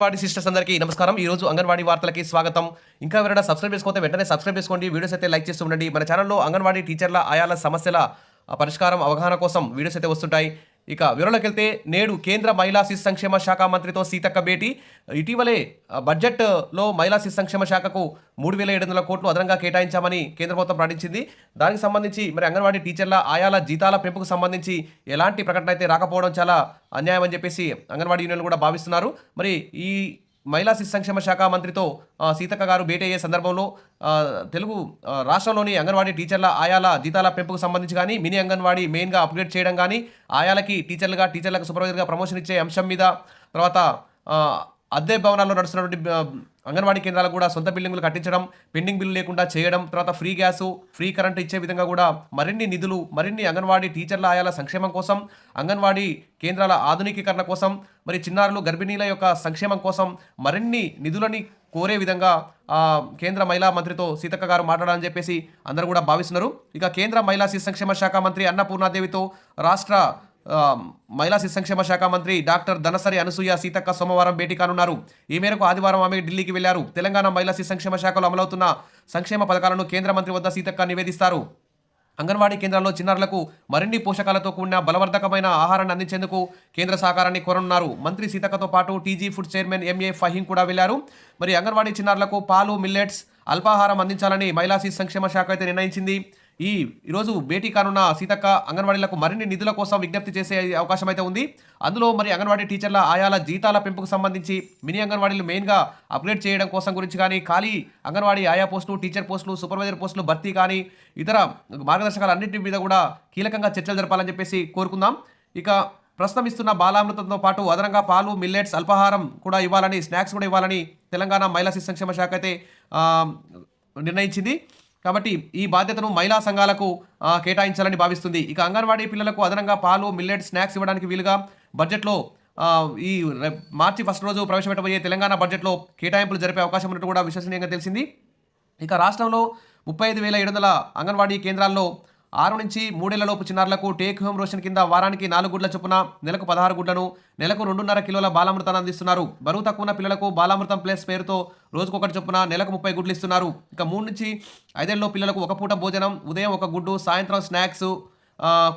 Anganwadi sisters అందరికీ నమస్కారం. ఈ రోజు అంగన్వాడీ వార్తలకి స్వాగతం. ఇంకా ఎవరైనా సబ్స్క్రైబ్ చేసుకోకపోతే వెంటనే సబ్స్క్రైబ్ చేసుకోండి. వీడియోస్ అయితే లైక్ చేస్తూ ఉండండి. మన ఛానల్లో అంగన్వాడీ టీచర్ల ఆయాల సమస్యల పరిష్కారం అవగాహన కోసం వీడియోస్ అయితే వస్తుంటాయి. ఇక వివరాలకు వెళ్తే నేడు కేంద్ర మహిళా శిశు సంక్షేమ శాఖ మంత్రితో సీతక్క భేటీ. ఇటీవలే బడ్జెట్లో మహిళా శిశు సంక్షేమ శాఖకు 3,700 కోట్లు అదనంగా కేటాయించామని కేంద్ర ప్రభుత్వం ప్రకటించింది. దానికి సంబంధించి మరి అంగన్వాడీ టీచర్ల ఆయాల జీతాల పెంపుకు సంబంధించి ఎలాంటి ప్రకటన అయితే రాకపోవడం చాలా అన్యాయం అని చెప్పేసి అంగన్వాడీ యూనియన్లు కూడా భావిస్తున్నారు. మరి ఈ మహిళా శిశు సంక్షేమ శాఖ మంత్రితో సీతక్క గారు భేటీ అయ్యే సందర్భంలో తెలుగు రాష్ట్రంలోని అంగన్వాడీ టీచర్ల ఆయాల జీతాల పెంపుకు సంబంధించి కానీ మినీ అంగన్వాడీ మెయిన్గా అప్గ్రేడ్ చేయడం కానీ ఆయాలకి టీచర్లకు సూపర్వైజర్గా ప్రమోషన్ ఇచ్చే అంశం మీద తర్వాత అద్దె భవనాల్లో నడుస్తున్నటువంటి అంగన్వాడీ కేంద్రాలకు కూడా సొంత బిల్డింగులు కట్టించడం, పెండింగ్ బిల్లు లేకుండా చేయడం, తర్వాత ఫ్రీ గ్యాసు ఫ్రీ కరెంట్ ఇచ్చే విధంగా కూడా మరిన్ని నిధులు మరిన్ని అంగన్వాడీ టీచర్ల ఆయాల సంక్షేమం కోసం అంగన్వాడీ కేంద్రాల ఆధునికీకరణ కోసం మరి చిన్నారులు గర్భిణీల యొక్క సంక్షేమం కోసం మరిన్ని నిధులని కోరే విధంగా కేంద్ర మహిళా మంత్రితో సీతక్క గారు మాట్లాడాలని చెప్పేసి అందరూ కూడా భావిస్తున్నారు. ఇక కేంద్ర మహిళా శిశు సంక్షేమ శాఖ మంత్రి అన్నపూర్ణాదేవితో రాష్ట్ర మహిళా శిశు సంక్షేమ శాఖ మంత్రి డాక్టర్ ధనసరి అనసూయ సీతక్క సోమవారం భేటీ కానున్నారు. ఈ మేరకు ఆదివారం ఆమె ఢిల్లీకి వెళ్లారు. తెలంగాణ మహిళా శిశు సంక్షేమ శాఖలో అమలవుతున్న సంక్షేమ పథకాలను కేంద్ర మంత్రి వద్ద సీతక్క నివేదిస్తారు. అంగన్వాడీ కేంద్రాల్లో చిన్నారులకు మరిన్ని పోషకాలతో కూడిన బలవర్ధకమైన ఆహారాన్ని అందించేందుకు కేంద్ర సహకారాన్ని కోరనున్నారు. మంత్రి సీతక్కతో పాటు TG food chairman MA Faheem కూడా వెళ్లారు. మరి అంగన్వాడీ చిన్నారులకు పాలు, మిల్లెట్స్, అల్పాహారం అందించాలని మహిళా శిశు సంక్షేమ శాఖ అయితే నిర్ణయించింది. ఈరోజు భేటీ కానున్న సీతక్క అంగన్వాడీలకు మరిన్ని నిధుల కోసం విజ్ఞప్తి చేసే అవకాశం అయితే ఉంది. అందులో మరి అంగన్వాడీ టీచర్ల ఆయాల జీతాల పెంపుకు సంబంధించి మినీ అంగన్వాడీలు మెయిన్గా అప్గ్రేడ్ చేయడం కోసం గురించి కానీ ఖాళీ అంగన్వాడీ ఆయా పోస్టులు, టీచర్ పోస్టులు, సూపర్వైజర్ పోస్టులు భర్తీ కానీ ఇతర మార్గదర్శకాలు అన్నింటి మీద కూడా కీలకంగా చర్చలు జరపాలని చెప్పేసి కోరుకుందాం. ఇక ప్రస్తుతం ఇస్తున్న బాలామృతంతో పాటు అదనంగా పాలు, మిల్లెట్స్, అల్పాహారం కూడా ఇవ్వాలని, స్నాక్స్ కూడా ఇవ్వాలని తెలంగాణ మహిళా శిశు సంక్షేమ శాఖ అయితే నిర్ణయించింది. కాబట్టి ఈ బాధ్యతను మహిళా సంఘాలకు కేటాయించాలని భావిస్తుంది. ఇక అంగన్వాడీ పిల్లలకు అదనంగా పాలు, మిల్లెట్, స్నాక్స్ ఇవ్వడానికి వీలుగా బడ్జెట్లో ఈ మార్చి 1 రోజు ప్రవేశపెట్టబోయే తెలంగాణ బడ్జెట్లో కేటాయింపులు జరిపే అవకాశం ఉన్నట్టు కూడా విశ్వసనీయంగా తెలిసింది. ఇక రాష్ట్రంలో 35,700 అంగన్వాడీ కేంద్రాల్లో 6 నుంచి 3 ఏళ్లలోపు చిన్నారులకు టేక్ హోమ్ రేషన్ కింద వారానికి 4 గుడ్ల చొప్పున నెలకు 16 గుడ్లను, నెలకు 2.5 కిలోల బాలామృతాన్ని అందిస్తున్నారు. బరువు తక్కువ ఉన్న పిల్లలకు బాలామృతం ప్లస్ పేరుతో రోజుకొకటి చొప్పున నెలకు 30 గుడ్లు ఇస్తున్నారు. ఇక 3 నుంచి 5 ఏళ్ల పిల్లలకు ఒక పూట భోజనం, ఉదయం 1 గుడ్డు, సాయంత్రం స్నాక్స్,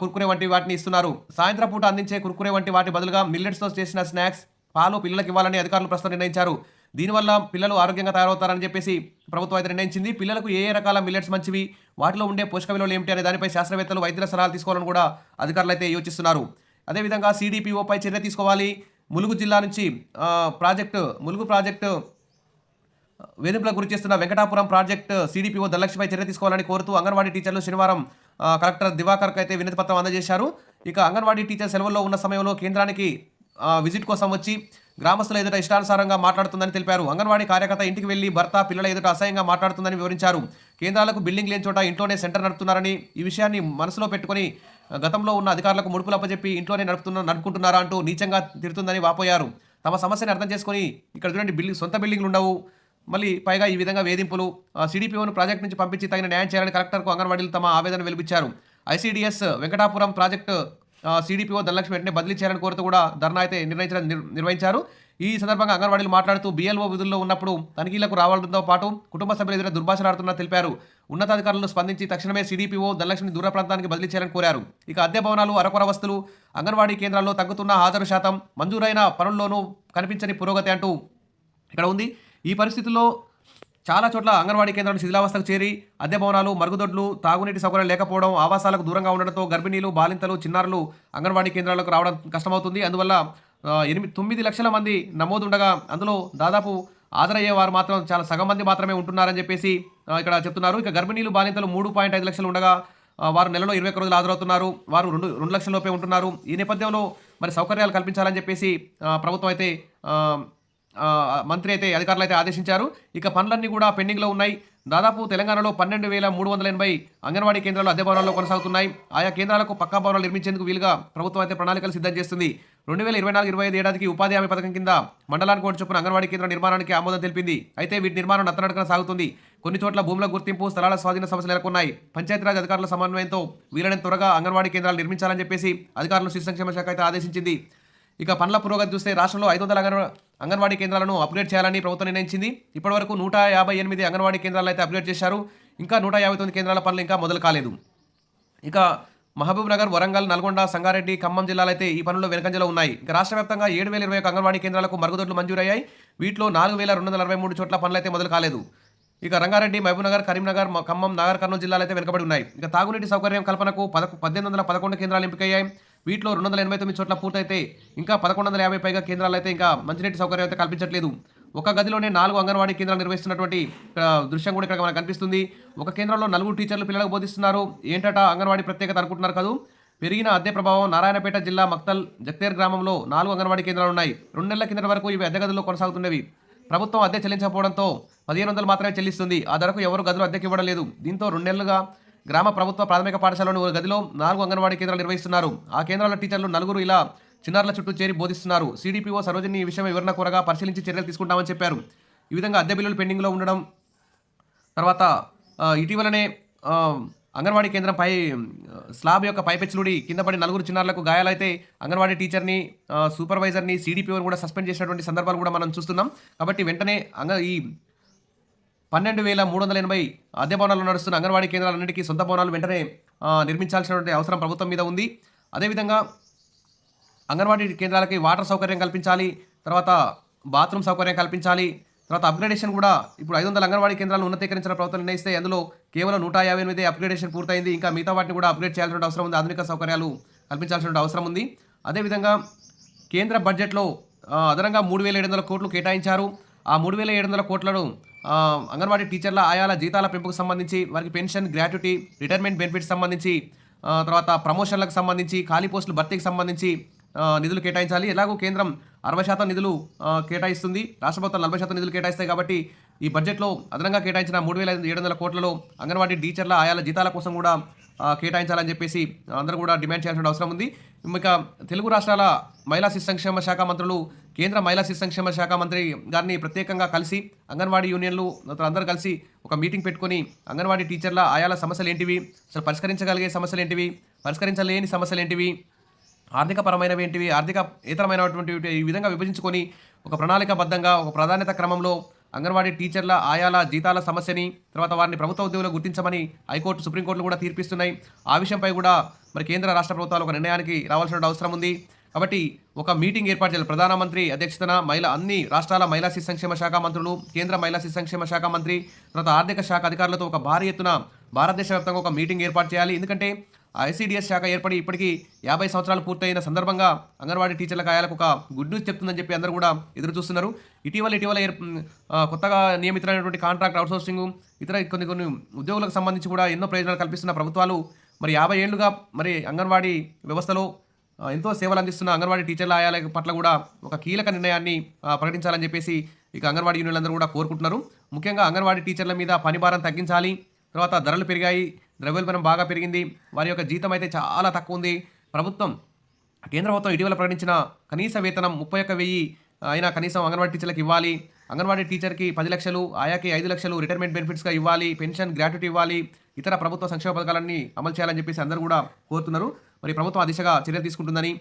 కుర్కురే వంటి వాటిని ఇస్తున్నారు. సాయంత్రం పూట అందించే కుర్కురే వంటి వాటి బదులుగా మిల్లెట్స్తో చేసిన స్నాక్స్, పాలు పిల్లలకు ఇవ్వాలని అధికారులు ప్రస్తుతం నిర్ణయించారు. దీనివల్ల పిల్లలు ఆరోగ్యంగా తయారవుతారని చెప్పేసి ప్రభుత్వం అయితే నిర్ణయించింది. పిల్లలకు ఏ రకాల మిల్లెట్స్ మంచివి, వాటిలో ఉండే పోషక విలువలు ఏమిటి అనే దానిపై శాస్త్రవేత్తలు, వైద్యుల సలహాలు తీసుకోవాలని కూడా అధికారులు అయితే యోచిస్తున్నారు. అదేవిధంగా సిడిపిఓపై చర్య తీసుకోవాలి. ములుగు జిల్లా నుంచి ములుగు ప్రాజెక్టు వేధింపులకు గురి చేస్తున్న వెంకటాపురం ప్రాజెక్టు సిడిపిఓ ధనలక్ష్మిపై చర్య తీసుకోవాలని కోరుతూ అంగన్వాడీ టీచర్లు శనివారం కలెక్టర్ దివాకర్కి అయితే వినతి పత్రం అందజేశారు. ఇక అంగన్వాడీ టీచర్ సెలవుల్లో ఉన్న సమయంలో కేంద్రానికి విజిట్ కోసం వచ్చి గ్రామస్తుల ఎదుట ఇష్టానుసారంగా మాట్లాడుతుందని తెలిపారు. అంగన్వాడీ కార్యకర్త ఇంటికి వెళ్లి భర్త, పిల్లల ఎదుట అసహ్యంగా మాట్లాడుతుందని వివరించారు. కేంద్రాలకు బిల్డింగ్ లేని చోట ఇంట్లోనే సెంటర్ నడుపుతున్నారని, ఈ విషయాన్ని మనసులో పెట్టుకుని గతంలో ఉన్న అధికారులకు ముడుపులు అప్పచెప్పి ఇంట్లోనే నడుపుకుంటున్నారా అంటూ నీచంగా తిడుతుందని వాపోయారు. తమ సమస్యని అర్థం చేసుకుని ఇక్కడ చూడండి సొంత బిల్డింగ్లు ఉండవు, మళ్ళీ పైగా ఈ విధంగా వేధింపులు, సిడిపిఓను ప్రాజెక్టు నుంచి పంపించి తగిన న్యాయం చేయాలని కలెక్టర్కు అంగన్వాడీలు తమ ఆవేదన వెలిపించారు. ICDS Venkatapuram project CDPO Dhanalakshmi వెంటనే బదిలీ చేయాలని కోరుతూ కూడా ధర్నా అయితే నిర్వహించారు. ఈ సందర్భంగా అంగన్వాడీలు మాట్లాడుతూ బిఎల్ఓ విధుల్లో ఉన్నప్పుడు తనిఖీలకు రావడంతో పాటు కుటుంబ సభ్యుల ఎదుట దుర్భాషలాడుతున్నా తెలిపారు. ఉన్నతాధికారులు స్పందించి తక్షణమే సిడిపిఓ ధనలక్ష్మిని దూర ప్రాంతానికి బదిలీ చేయాలని కోరారు. ఇక అద్దె భవనాలు, అరకొర వస్తువులు, అంగన్వాడీ కేంద్రాల్లో తగ్గుతున్న హాజరు శాతం, మంజూరైన పనుల్లోనూ కనిపించని పురోగతి అంటూ ఇక్కడ ఉంది. ఈ పరిస్థితుల్లో చాలా చోట్ల అంగన్వాడీ కేంద్రాలు శిథిలావస్థకు చేరి అద్దె భవనాలు, మరుగుదొడ్లు, తాగునీటి సౌకర్యం లేకపోవడం, ఆవాసాలకు దూరంగా ఉండడంతో గర్భిణీలు, బాలింతలు, చిన్నారులు అంగన్వాడీ కేంద్రాలకు రావడం కష్టమవుతుంది. అందువల్ల 9 లక్షల మంది నమోదు ఉండగా అందులో దాదాపు హాజరయ్యే వారు మాత్రం చాలా సగం మంది మాత్రమే ఉంటున్నారని చెప్పేసి ఇక్కడ చెప్తున్నారు. ఇక గర్భిణీలు, బాలింతలు 3.5 లక్షలు ఉండగా వారు నెలలో 21 రోజులు హాజరవుతున్నారు. వారు 2 లక్షల లోపే ఉంటున్నారు. ఈ నేపథ్యంలో మరి సౌకర్యాలు కల్పించాలని చెప్పేసి ప్రభుత్వం అయితే మంత్రి అయితే అధికారులు అయితే ఆదేశించారు. ఇక పనులన్నీ కూడా పెండింగ్లో ఉన్నాయి. దాదాపు తెలంగాణలో 12,380 అంగన్వాడీ కేంద్రాలు అద్దె భవనాల్లో కొనసాగుతున్నాయి. ఆయా కేంద్రాలకు పక్కా భవనాలు నిర్మించేందుకు వీలుగా ప్రభుత్వం అయితే ప్రణాళికలు సిద్ధం చేస్తుంది. 2024-25 ఏడాదికి ఉపాధి హామీ పథకం కింద మండలానికి ఒకటి చొప్పున అంగన్వాడీ కేంద్రం నిర్మాణానికి ఆమోదం తెలిపింది. అయితే వీటి నిర్మాణం నత్తనడకన సాగుతుంది. కొన్ని చోట్ల భూముల గుర్తింపు, స్థలాల స్వాధీన సమస్యలు నెలకొన్నాయి. పంచాయతీరాజ్ అధికారుల సమన్వయంతో వీలైనంత త్వరగా అంగన్వాడీ కేంద్రాలు నిర్మించాలని చెప్పేసి అధికారులు శిశు సంక్షేమ శాఖ అయితే ఆదేశించింది. ఇక పనుల పురోగతి చూస్తే రాష్ట్రంలో 500 అంగన్వాడీ కేంద్రాలను అప్గ్రేడ్ చేయాలని ప్రభుత్వం నిర్ణయించింది. ఇప్పటివరకు 158 అంగన్వాడీ కేంద్రాలను అయితే అప్గ్రేడ్ చేశారు. ఇంకా 159 కేంద్రాల పనులు ఇంకా మొదలు కాలేదు. ఇక మహబూబ్ నగర్, వరంగల్, నల్గొండ, సంగారెడ్డి, ఖమ్మం జిల్లాలు అయితే ఈ పనుల్లో వెనుకంజలో ఉన్నాయి. ఇక రాష్ట్ర వ్యాప్తంగా 7,021 అంగన్వాడీ కేంద్రాలకు మరుగుదొడ్లు మంజూరయ్యాయి. వీటిలో 4,243 చోట్ల పనులు అయితే మొదలు కాలేదు. ఇక రంగారెడ్డి, మహబూబ్ నగర్, కరీంనగర్, ఖమ్మం, నాగర్ కర్నూలు జిల్లాలు అయితే వెనుకబడి ఉన్నాయి. ఇక తాగునీటి సౌకర్యం కల్పనకు 1811 కేంద్రాలు ఎంపికయ్యాయి. వీటిలో 289 చోట్ల పూర్తయితే ఇంకా 1150 పైగా కేంద్రాలు అయితే ఇంకా మంచినీటి సౌకర్యం అయితే కల్పించట్లేదు. ఒక గదిలోనే 4 అంగన్వాడీ కేంద్రాలు నిర్వహిస్తున్నటువంటి దృశ్యం కూడా ఇక్కడ మనకు కనిపిస్తుంది. ఒక కేంద్రంలో 4 టీచర్లు పిల్లలకు బోధిస్తున్నారు. ఏంటట అంగన్వాడీ ప్రత్యేకత అనుకుంటున్నారు కదా. పెరిగిన అద్దె ప్రభావం. నారాయణపేట జిల్లా మక్తల్ జక్తేర్ గ్రామంలో 4 అంగన్వాడీ కేంద్రాలు ఉన్నాయి. 2 నెలల కిందటి వరకు ఇవి అద్దె గదుల్లో కొనసాగుతున్నవి. ప్రభుత్వం అద్దె చెల్లించకపోవడంతో 1,500 మాత్రమే చెల్లిస్తుంది. ఆ ధరకు ఎవరు గదులు అద్దెకి ఇవ్వడం లేదు. దీంతో 2 నెలలుగా గ్రామ ప్రభుత్వ ప్రాథమిక పాఠశాలలోని ఒక గదిలో 4 అంగన్వాడీ కేంద్రాలు నిర్వహిస్తున్నారు. ఆ కేంద్రాల టీచర్లు 4 ఇలా చిన్నారుల చుట్టూ చేరి బోధిస్తున్నారు. సిడిపిఓ సరోజిని ఈ విషయం వివరణ కోరగా పరిశీలించి చర్యలు తీసుకుంటామని చెప్పారు. ఈ విధంగా అద్దె బిల్లులు పెండింగ్లో ఉండడం, తర్వాత ఇటీవలనే అంగన్వాడీ కేంద్రం స్లాబ్ యొక్క పైపెచ్చులుడి కింద పడి 4 చిన్నారులకు గాయాలైతే అంగన్వాడీ టీచర్ని, సూపర్వైజర్ని, సిడిపిఓని కూడా సస్పెండ్ చేసినటువంటి సందర్భాలు కూడా మనం చూస్తున్నాం. కాబట్టి వెంటనే ఈ 12,380 అద్దె భవనాలు నడుస్తున్న అంగన్వాడీ కేంద్రాలన్నింటికీ సొంత భవనాలు వెంటనే నిర్మించాల్సినటువంటి అవసరం ప్రభుత్వం మీద ఉంది. అదేవిధంగా అంగన్వాడీ కేంద్రాలకి వాటర్ సౌకర్యం కల్పించాలి, తర్వాత బాత్రూమ్ సౌకర్యం కల్పించాలి, తర్వాత అప్గ్రేడేషన్ కూడా. ఇప్పుడు 500 అంగన్వాడీ కేంద్రాలను ఉన్నతీకరించిన ప్రభుత్వం నిర్ణయిస్తే అందులో కేవలం 158 అప్గ్రేడేషన్ పూర్తయింది. ఇంకా మిగతా వాటిని కూడా అప్గ్రేడ్ చేయాల్సిన అవసరం ఉంది. ఆధునిక సౌకర్యాలు కల్పించాల్సిన అవసరం ఉంది. అదేవిధంగా కేంద్ర బడ్జెట్లో అదనంగా 3,700 కోట్లు కేటాయించారు. ఆ 3,700 కోట్లను అంగన్వాడీ టీచర్ల ఆయాల జీతాల పెంపుకు సంబంధించి, వారికి పెన్షన్, గ్రాట్యుటీ, రిటైర్మెంట్ బెనిఫిట్స్ సంబంధించి, తర్వాత ప్రమోషన్లకు సంబంధించి, ఖాళీ పోస్టుల భర్తీకి సంబంధించి నిధులు కేటాయించాలి. ఎలాగో కేంద్రం 60% నిధులు కేటాయిస్తుంది, రాష్ట్ర ప్రభుత్వం 40% నిధులు కేటాయిస్తాయి. కాబట్టి ఈ బడ్జెట్లో అదనంగా కేటాయించిన 3,700 కోట్లలో అంగన్వాడీ టీచర్ల ఆయాల జీతాల కోసం కూడా కేటాయించాలని చెప్పేసి అందరూ కూడా డిమాండ్ చేయాల్సిన అవసరం ఉంది. ఇక తెలుగు రాష్ట్రాల మహిళా శిశు సంక్షేమ శాఖ మంత్రులు కేంద్ర మహిళా శిశు సంక్షేమ శాఖ మంత్రి గారిని ప్రత్యేకంగా కలిసి అంగన్వాడీ యూనియన్లు అందరూ కలిసి ఒక మీటింగ్ పెట్టుకొని అంగన్వాడీ టీచర్ల ఆయాల సమస్యలు ఏంటివి, అసలు పరిష్కరించగలిగే సమస్యలు ఏంటివి, పరిష్కరించలేని సమస్యలు ఏంటివి, ఆర్థికపరమైనవి ఏంటివి, ఆర్థికేతరమైనటువంటి ఈ విధంగా విభజించుకొని ఒక ప్రణాళికాబద్ధంగా ఒక ప్రాధాన్యత క్రమంలో అంగన్వాడీ టీచర్ల ఆయాల జీతాల సమస్యని, తర్వాత వారిని ప్రభుత్వ ఉద్యోగులు గుర్తించమని హైకోర్టు, సుప్రీంకోర్టులు కూడా తీర్పిస్తున్నాయి. ఆ విషయంపై కూడా మరి కేంద్ర రాష్ట్ర ప్రభుత్వాలు ఒక నిర్ణయానికి రావాల్సిన అవసరం ఉంది. కాబట్టి ఒక మీటింగ్ ఏర్పాటు చేయాలి. ప్రధానమంత్రి అధ్యక్షతన అన్ని రాష్ట్రాల మహిళా శిశు సంక్షేమ శాఖ మంత్రులు, కేంద్ర మహిళా శిశు సంక్షేమ శాఖ మంత్రి, తర్వాత ఆర్థిక శాఖ అధికారులతో ఒక భారీ ఎత్తున భారతదేశ వ్యాప్తంగా ఒక మీటింగ్ ఏర్పాటు చేయాలి. ఎందుకంటే ఐసీడీఎస్ శాఖ ఏర్పడి ఇప్పటికీ 50 సంవత్సరాలు పూర్తయిన సందర్భంగా అంగన్వాడీ టీచర్ల ఆయాలకు ఒక గుడ్ న్యూస్ చెప్తుందని చెప్పి అందరూ కూడా ఎదురు చూస్తున్నారు. ఇటీవల కొత్తగా నియమితులైనటువంటి కాంట్రాక్ట్ అవుట్సోర్సింగ్, ఇతర కొన్ని ఉద్యోగులకు సంబంధించి కూడా ఎన్నో ప్రయోజనాలు కల్పిస్తున్న ప్రభుత్వాలు మరి 50 ఏళ్లుగా మరి అంగన్వాడీ వ్యవస్థలో ఎంతో సేవలు అందిస్తున్న అంగన్వాడీ టీచర్ల ఆయాల పట్ల కూడా ఒక కీలక నిర్ణయాన్ని ప్రకటించాలని చెప్పేసి ఇక అంగన్వాడీ యూనియన్లందరూ కూడా కోరుకుంటున్నారు. ముఖ్యంగా అంగన్వాడీ టీచర్ల మీద పనిభారం తగ్గించాలి. తర్వాత ధరలు పెరిగాయి, ద్రవ్యోల్బణం బాగా పెరిగింది, వారి యొక్క జీతం అయితే చాలా తక్కువ ఉంది. కేంద్ర ప్రభుత్వం ఇటీవల ప్రకటించిన కనీస వేతనం 31,000 అయినా కనీసం అంగన్వాడీ టీచర్లకు ఇవ్వాలి. అంగన్వాడీ టీచర్కి 10 లక్షలు, ఆయాకి 5 లక్షలు రిటైర్మెంట్ బెనిఫిట్స్గా ఇవ్వాలి, పెన్షన్, గ్రాట్యుటీ ఇవ్వాలి, ఇతర ప్రభుత్వ సంక్షేమ పథకాలన్నీ అమలు చేయాలని చెప్పేసి అందరూ కూడా కోరుతున్నారు. మరి ప్రభుత్వం ఆ దిశగా చర్యలు తీసుకుంటుందని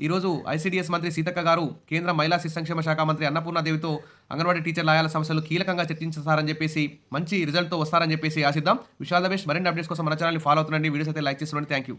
ఈరోజు ఐసీడీఎస్ మంత్రి సీతక్క గారు కేంద్ర మహిళా శిశు సంక్షేమ శాఖ మంత్రి అన్నపూర్ణాదేవితో అంగన్వాడీ టీచర్ల ఆయాల సమస్యలు కీలకంగా చర్చించారని చెప్పేసి, మంచి రిజల్ట్తో వస్తారని చెప్పేసి ఆశిద్దాం. Wish all the best. మరిన్ని అప్డేట్స్ కోసం మన ఛానల్ని ఫాలో అవుతుండండి. వీడియోస్ అయితే లైక్ చేస్తుండండి. Thank you.